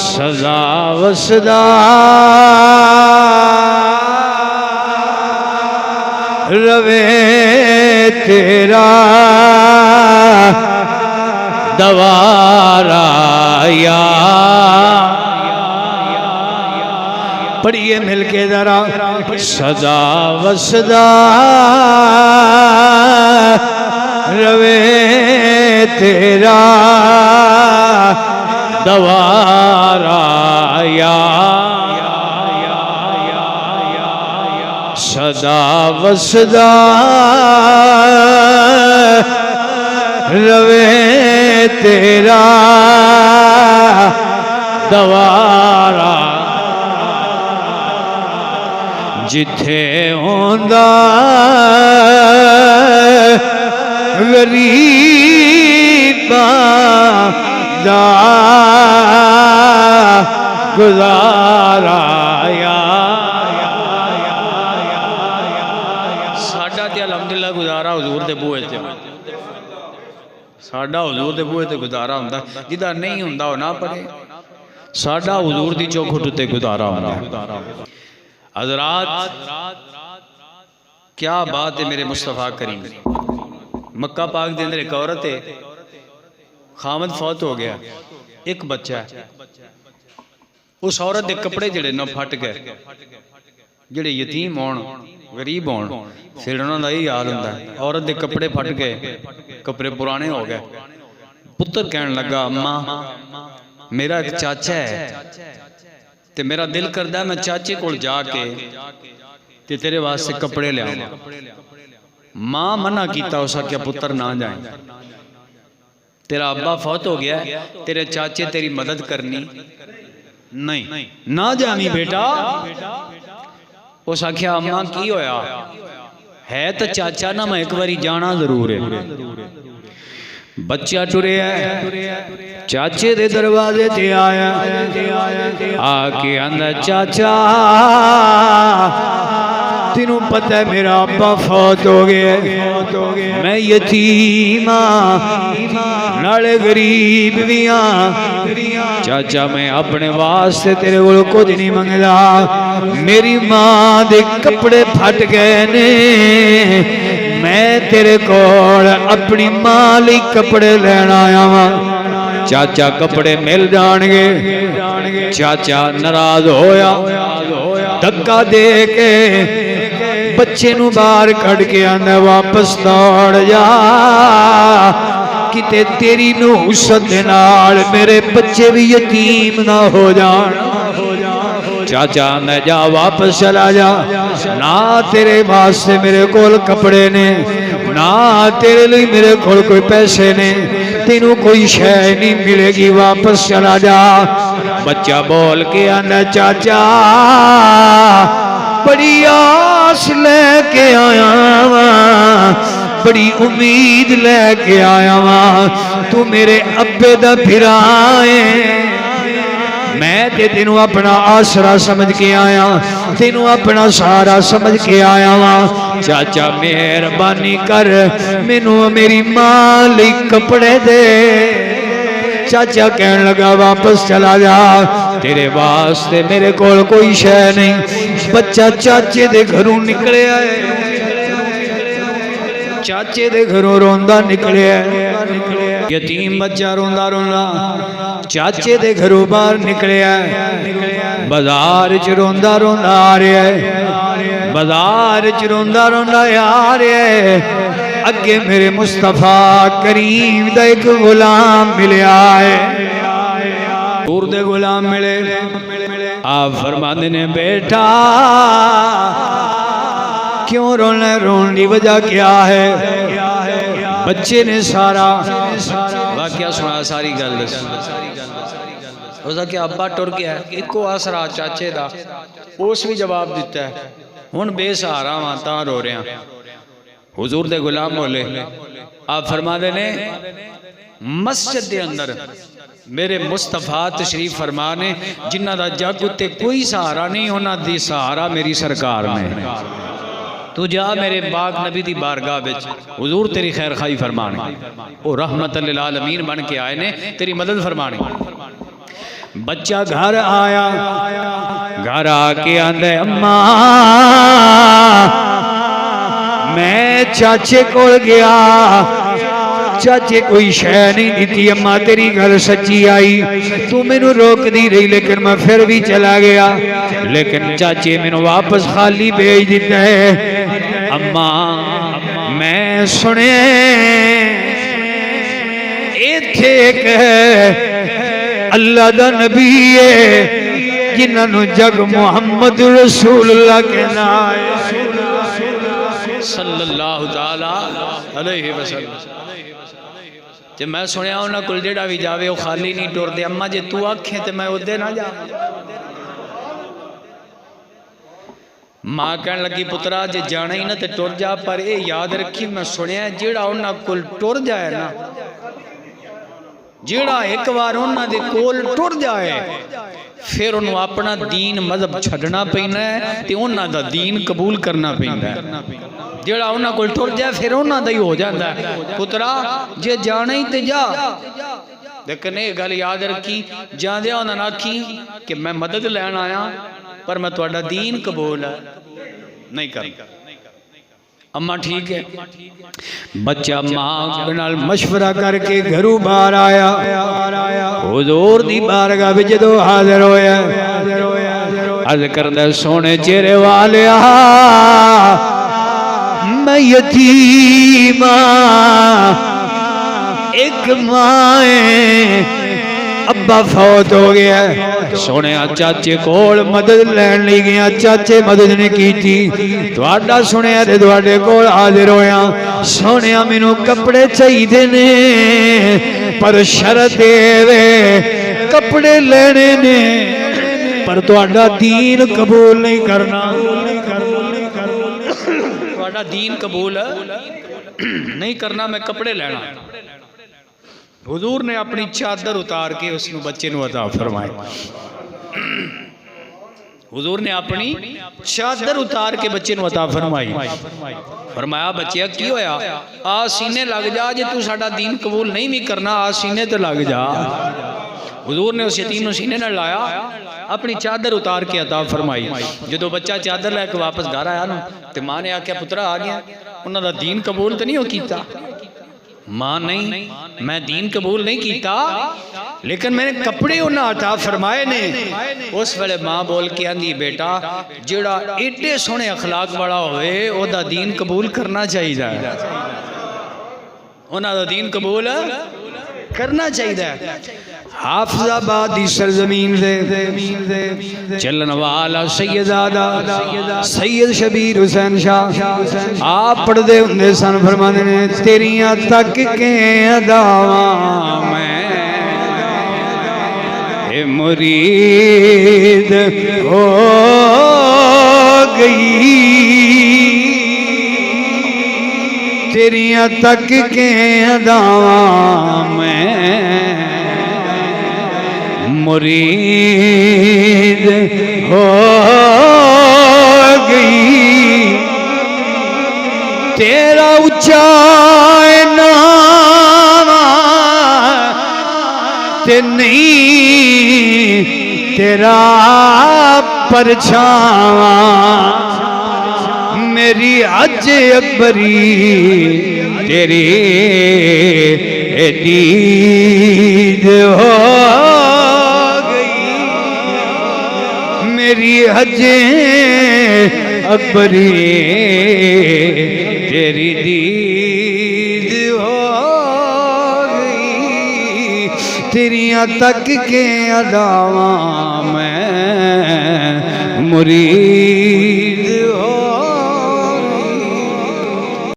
سزا وسدا روے تیرا دوارا یا پڑھیے مل کے ذرا سزا وسدا روے تیرا دوارا یا سدا وسدا روے تیرا دوارا جتھے ہوندا غریباں دا گزارا یا ساڈا تے الحمدللہ گزارا حضور دے بوئے تے ساڈا حضور دے بوئے تے گزارا ہوندا جدا نہیں ہوندا او نہ پڑھے ساڈا حضور دی چوکھٹ تے گزارا ہوندا حضرات کیا بات ہے میرے مصطفیٰ کریم مکہ پاک دے اندر ایک عورت ہے خامد فوت ہو گیا ایک بچہ ہے اس عورت دے کپڑے جڑے نہ پھٹ گئے جڑے یتیم ہون غریب ہون پھر انہاں دا ہی حال ہوندا ہے عورت دے کپڑے پھٹ گئے کپڑے پرانے ہو گئے پتر کہن لگا اماں میرا ایک چاچا ہے تے میرا دل کردہ ہے میں چاچے کول جا کے تے تیرے واسطے کپڑے لے آؤں ماں منع کیتا اسا کیا پتر نہ جائیں تیرا ابا فوت ہو گیا ہے تیرے چاچے تیری مدد کرنی نہیں نہ جانی بیٹا اسا کیا اماں کی ہویا ہے تو چاچا نہ میں ایک باری جانا ضرور ہے بچہ ٹرے ہے چاچے دے دروازے تے آیا آکے اندر چاچا تینوں پتہ ہے میرا ابا فوت ہو گیا میں یتیم نالے غریب بھی چاچا میں اپنے واسطے تیرے کو کچھ نہیں منگلا میری ماں دے کپڑے پھٹ گئے نے میں تیرے کول اپنی ماں لئی کپڑے لینا آیا ہاں چاچا کپڑے مل جان گے چاچا ناراض ہویا دھکا دے کے بچے نو باہر کھڑ کے آندہ واپس دوڑ جا کتے تیری نحوست نال میرے بچے بھی یتیم نہ ہو جان چاچا نہ جا واپس چلا جا نہ تیرے واسطے میرے کول کپڑے نے نہ تیرے لئے میرے کول کوئی پیسے نے تینوں کوئی شے نہیں ملے گی واپس چلا جا بچہ بول کے آنا چاچا بڑی آس لے کے آیا ہاں بڑی امید لے کے آیا ہاں تو میرے ابے دا پھرائے میں تے تینوں اپنا آسرا سمجھ کے آیا تینوں اپنا سارا سمجھ کے آیا ہاں چاچا مہربانی کر مینوں میری ماں لئی کپڑے دے چاچا کہنے لگا واپس چلا جا تیرے واسطے میرے کول کوئی شے نہیں بچہ چاچے دے گھروں نکلے آئے چاچے دے گھروں روندہ نکلے آئے یتیم بچہ روندہ روندہ چاچے دے گھروں باہر نکلے آئے بازار چ روندہ روندہ آ رہے ہیں بازار چ روندہ روندہ آ رہے ہیں اگے میرے مصطفیٰ کریم دا ایک غلام ملے آئے دور دے غلام ملے آپ فرما دینے بیٹا کیوں رونے رون دی وجہ کیا ہے بچے نے سارا واقعہ سنا ساری گل اس کیا ابا ٹر گیا ایک کو آسرا چاچے دا اس بھی جواب دیتا ہے ہن بے سہارا وہاں تاں رو رہے ہیں حضور دے غلام بولے آپ فرما دینے مسجد دے اندر میرے مصطفیٰ تشریف فرمانے جنہ دا جگ تے کوئی سہارا نہیں ہونا دی سہارا میری سرکار میں تو جا میرے پاک نبی دی بارگاہ بچ حضور تیری خیر خواہی فرمانے او رحمت للعالمین بن کے آئے نے تیری مدد فرمانے بچہ گھر آیا، گھر آ کے آندے اماں میں چاچے کو گیا، چاچے کوئی شے نہیں دیتی، اماں تیری گل سچی آئی، تو میں نو روک دی رہی لیکن میں پھر بھی چلا گیا، لیکن چاچے میں نو واپس خالی بھیج دیتا ہے۔ اماں میں سنے ایتھے ایک اللہ دا نبی ہے جنہاں نو جگ محمد رسول اللہ کہنا ہے صلی اللہ تعالیٰ علیہ وسلم۔ جب میں سنیا ہونا کل جڑا بھی جاوے وہ خالی نہیں ٹور دے، اماں جے تو آکھیں تے میں ادھے نہ جا۔ ماں کہنے لگی پترا جے جانا ہی نہ تے ٹور جا، پر اے یاد رکھی میں سنیا جڑا ہونا کل ٹور جائے نا، جڑا ایک بار ہونا دے کول ٹور جائے پھر انہوں اپنا دین مذہب چھڑنا پینا ہے تے انہوں دا دین قبول کرنا پینا ہے۔ جڑا انہوں کل ٹور جائے پھر انہوں دا ہی ہو جاتا ہے۔ پترا جے جانا ہی تے جا، لیکن ایک گل یاد رکھی جان دیا انہوں نے آکھی کہ میں مدد لین آیا پر میں توڑا دین قبول نہیں کرتا۔ اماں ٹھیک ہے، بچہ ماں نال مشورہ کر کے گھروں باہر آیا، حضور دی بارگاہ وچ جدوں حاضر ہویا، عرض کردا سونے چہرے والیا میں یتیم ایک ماں ابا فوت ہو گیا، سونے چاچے کول مدد لین لی گیا، چاچے مدد نہیں کی تھی، تواڈا سونے تے تواڈے کول حاضر ہویا، سونے مینوں کپڑے چاہیے نے پر شرط اے کپڑے لینے نے پر تواڈا دین قبول نہیں کرنا، تواڈا دین قبول نہیں کرنا، میں کپڑے لینا۔ حضور نے اپنی چادر اتار کے اس نے بچے نو عطا فرمائے، حضور نے اپنی چادر اتار کے بچے نو عطا فرمائی، فرمایا بچیا کی ہویا آ سینے لگ جا جے تو ساڈا دین قبول نہیں بھی کرنا، آ سینے تے لگ جا۔ حضور نے اس یتیم نو سینے نہ لایا، اپنی چادر اتار کے عطا فرمائی۔ جدو بچہ چادر لے کے واپس گھر آیا نا تے ماں نے آکھیا پترا آ گیا، انہاں دا دین قبول تے نہیں ہو کیتا؟ ماں نہیں میں دین قبول نہیں کیتا لیکن میں نے کپڑے انہاں عطا فرمائے نے۔ اس ویلے ماں بول کے آندی بیٹا جڑا ایڈے سونے اخلاق والا ہوئے او دا دین قبول کرنا چاہیے، انہاں دا دین قبول کرنا چاہیے۔ حافظ آبادی سرزمین دے چلن والا سیدزادہ سید شبیر حسین شاہ آپ پڑھ دے ہندے سن فرمانے نے تیریاں تک کے اداواں میں مرید ہو گئی، تیریاں تک کے اداواں میں مرید ہو گئی، تیرا اچا نام تے نہیں تیرا پرچھاواں، میری حج اکبری تیری دید ہو گئی، میری حج اکبری تیری دید ہو گئی، تیریاں تک کے اداواں میں مرید